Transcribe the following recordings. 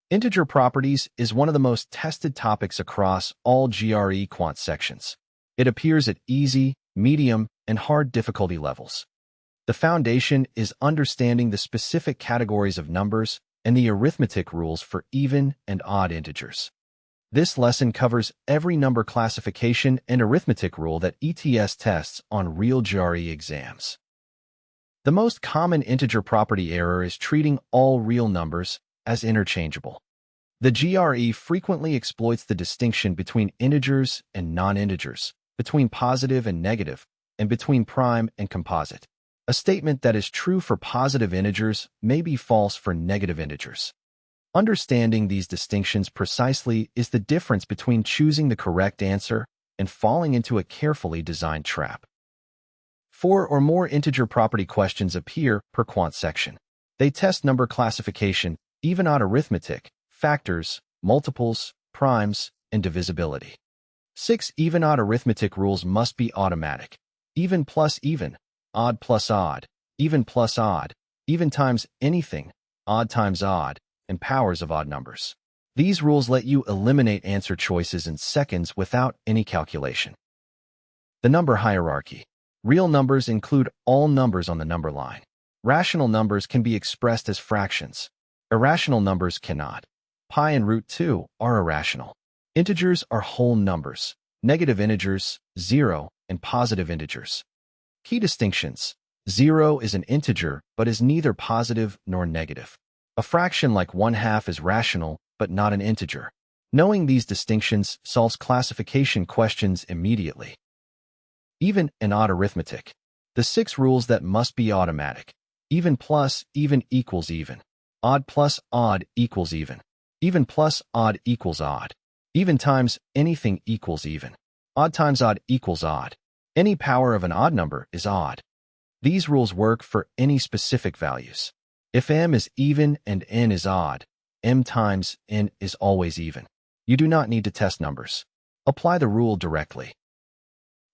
Integer properties is one of the most tested topics across all GRE quant sections. It appears at easy, medium, and hard difficulty levels. The foundation is understanding the specific categories of numbers and the arithmetic rules for even and odd integers. This lesson covers every number classification and arithmetic rule that ETS tests on real GRE exams. The most common integer property error is treating all real numbers as interchangeable. The GRE frequently exploits the distinction between integers and non-integers, between positive and negative, and between prime and composite. A statement that is true for positive integers may be false for negative integers. Understanding these distinctions precisely is the difference between choosing the correct answer and falling into a carefully designed trap. 4 or more integer property questions appear per quant section. They test number classification, even-odd arithmetic, factors, multiples, primes, and divisibility. 6 even-odd arithmetic rules must be automatic. Even plus even, odd plus odd, even plus odd, even times anything, odd times odd, and powers of odd numbers. These rules let you eliminate answer choices in seconds without any calculation. The number hierarchy. Real numbers include all numbers on the number line. Rational numbers can be expressed as fractions. Irrational numbers cannot. Pi and root 2 are irrational. Integers are whole numbers. Negative integers, 0, and positive integers. Key distinctions. 0 is an integer, but is neither positive nor negative. A fraction like 1/2 is rational, but not an integer. Knowing these distinctions solves classification questions immediately. Even and odd arithmetic. The 6 rules that must be automatic. Even plus even equals even. Odd plus odd equals even. Even plus odd equals odd. Even times anything equals even. Odd times odd equals odd. Any power of an odd number is odd. These rules work for any specific values. If m is even and n is odd, m times n is always even. You do not need to test numbers. Apply the rule directly.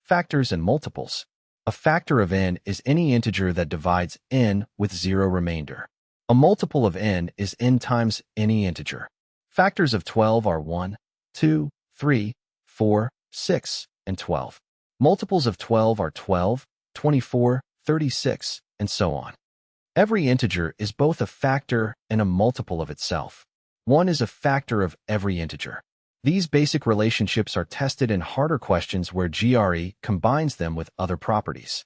Factors and multiples. A factor of n is any integer that divides n with 0 remainder. A multiple of n is n times any integer. Factors of 12 are 1, 2, 3, 4, 6, and 12. Multiples of 12 are 12, 24, 36, and so on. Every integer is both a factor and a multiple of itself. 1 is a factor of every integer. These basic relationships are tested in harder questions where GRE combines them with other properties.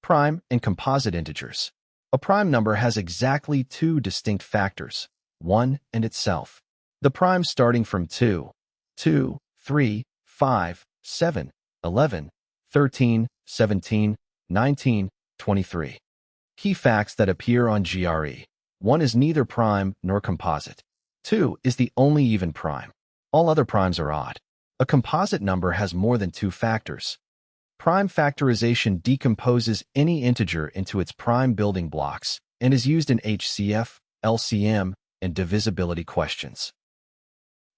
Prime and composite integers. A prime number has exactly 2 distinct factors, 1 and itself. The primes starting from 2, 2, 3, 5, 7, 11, 13, 17, 19, 23. Key facts that appear on GRE. 1 is neither prime nor composite. 2 is the only even prime. All other primes are odd. A composite number has more than 2 factors. Prime factorization decomposes any integer into its prime building blocks and is used in HCF, LCM, and divisibility questions.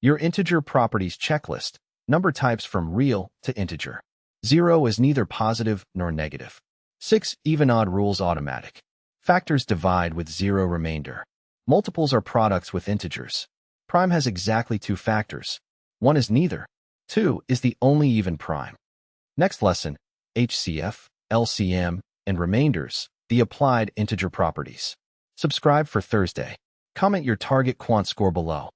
Your integer properties checklist. Number types from real to integer. 0 is neither positive nor negative. 6 even-odd rules automatic. Factors divide with 0 remainder. Multiples are products with integers. Prime has exactly 2 factors. 1 is neither. 2 is the only even prime. Next lesson, HCF, LCM, and remainders, the applied integer properties. Subscribe for Thursday. Comment your target quant score below.